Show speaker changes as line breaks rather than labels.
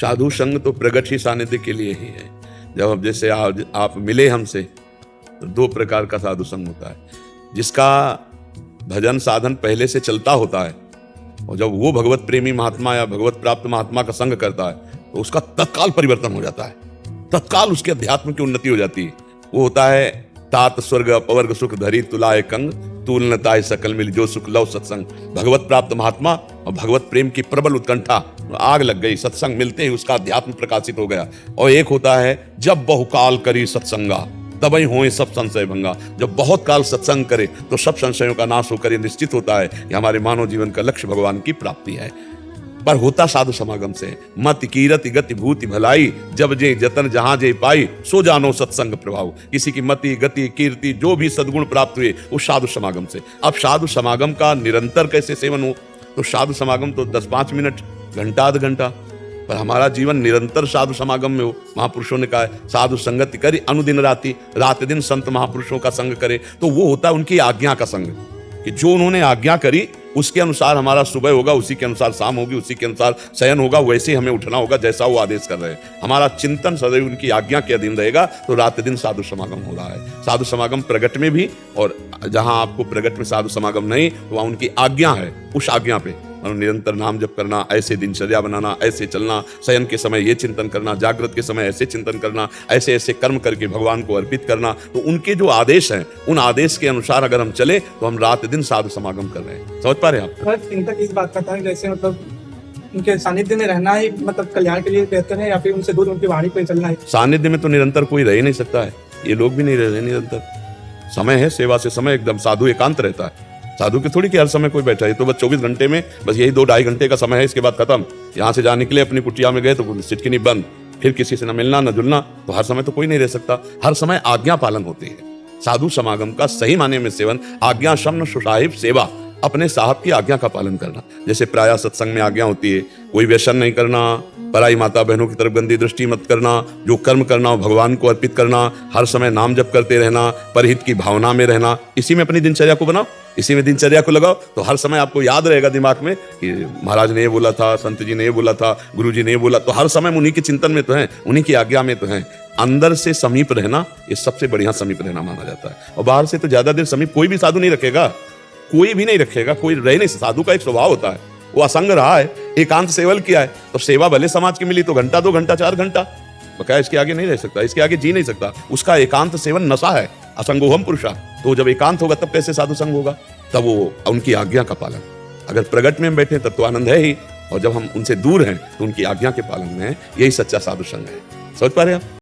साधु संग तो प्रगट ही सानिध्य के लिए ही है। जब अब जैसे आप मिले हमसे, तो दो प्रकार का साधु संग होता है। जिसका भजन साधन पहले से चलता होता है, और जब वो भगवत प्रेमी महात्मा या भगवत प्राप्त महात्मा का संग करता है, तो उसका तत्काल परिवर्तन हो जाता है, तत्काल उसके अध्यात्म की उन्नति हो जाती है। वो होता है तात स्वर्ग अपवर्ग सुख धरी तुलाए कंग, तुलनताय सकल मिल जो सुख लव सत्संग। भगवत प्राप्त महात्मा और भगवत प्रेम की प्रबल उत्कंठा, आग लग गई, सत्संग मिलते ही उसका अध्यात्म प्रकाशित हो गया। और एक होता है जब बहुकाल करी सत्संगा तबई होए सब संशय भंगा। जब बहुत काल सत्संग करे तो सब संशयों का नाश होकर निश्चित होता है कि हमारे मानव जीवन का लक्ष्य भगवान की प्राप्ति है। पर होता साधु समागम से। मत कीरति गति भूति भलाई, जब जे जतन जहां जे पाई, सो जानो सत्संग प्रभाव। किसी की मति गति कीर्ति जो भी सद्गुण प्राप्त हुए वो साधु समागम से। अब साधु समागम का निरंतर कैसे सेवन हो, तो साधु समागम तो 10-5 मिनट, घंटा आध घंटा, पर हमारा जीवन निरंतर साधु समागम में हो। महापुरुषों ने कहा है साधु संगति करी अनुदिन राति, रात दिन संत महापुरुषों का संग करे। तो वो होता है उनकी आज्ञा का संग, कि जो उन्होंने आज्ञा करी उसके अनुसार हमारा सुबह होगा, उसी के अनुसार शाम होगी, उसी के अनुसार शयन होगा, वैसे हमें उठना होगा जैसा वो आदेश कर रहे हैं। हमारा चिंतन सदैव उनकी आज्ञा के अधीन रहेगा, तो रात दिन साधु समागम हो रहा है। साधु समागम प्रगट में भी, और जहां आपको प्रगट में साधु समागम नहीं, तो वहां उनकी आज्ञा है, उस आज्ञा पे निरंतर नाम जप करना, ऐसे दिनचर्या बनाना, ऐसे चलना, शयन के समय ये चिंतन करना, जागृत के समय ऐसे चिंतन करना, ऐसे ऐसे कर्म करके भगवान को अर्पित करना। तो उनके जो आदेश हैं, उन आदेश के अनुसार अगर हम चले तो हम रात दिन साधु समागम कर रहे हैं। समझ पा रहे हैं आप?
चिंतक इस बात का था जैसे मतलब उनके सानिध्य में रहना ही मतलब कल्याण के लिए बेहतर है, या फिर उनसे दूर उनकी वाणी पर चलना है?
सानिध्य में तो निरंतर कोई रह ही नहीं सकता है, ये लोग भी नहीं रह रहे निरंतर। समय है, सेवा से समय एकदम साधु एकांत रहता है। साधु के थोड़ी कि हर समय कोई बैठा है, तो बस 24 घंटे में बस यही 2-2.5 घंटे का समय है, इसके बाद खत्म। यहाँ से जाने के लिए अपनी कुटिया में गए तो सिटकिनी बंद, फिर किसी से न मिलना न जुलना, तो हर समय तो कोई नहीं रह सकता। हर समय आज्ञा पालन होती है। साधु समागम का सही माने में सेवन, आज्ञा शम्न सुसाहिब सेवा, अपने साहब की आज्ञा का पालन करना। जैसे प्रायः सत्संग में आज्ञा होती है, कोई व्यसन नहीं करना, पराई माता बहनों की तरफ गंदी दृष्टि मत करना, जो कर्म करना हो भगवान को अर्पित करना, हर समय नाम जप करते रहना, परहित की भावना में रहना। इसी में अपनी दिनचर्या को बनाओ, इसी में दिनचर्या को लगाओ, तो हर समय आपको याद रहेगा दिमाग में कि महाराज ने ये बोला था, संत जी ने ये बोला था, गुरु जी ने ये बोला। तो हर समय उन्हीं के चिंतन में तो है, उन्हीं की आज्ञा में तो है। अंदर से समीप रहना, ये सबसे बढ़िया समीप रहना माना जाता है। और बाहर से तो ज्यादा देर समीप कोई भी साधु नहीं रखेगा, कोई भी नहीं रखेगा, कोई रह नहीं। साधु का एक स्वभाव होता है, वो असंग रहा है, एकांत सेवल किया है, तो सेवा भले समाज की मिली तो घंटा 2 घंटा 4 घंटा, बकाया इसके आगे नहीं रह सकता, इसके आगे जी नहीं सकता। उसका एकांत सेवन नशा है, असंगोहम पुरुषा। तो जब एकांत होगा तब कैसे साधु संग होगा? तब वो उनकी आज्ञा का पालन। अगर प्रगट में हम बैठे तब तो आनंद है ही, और जब हम उनसे दूर हैं तो उनकी आज्ञा के पालन में, यही सच्चा साधु संग है। समझ पा रहे हैं आप?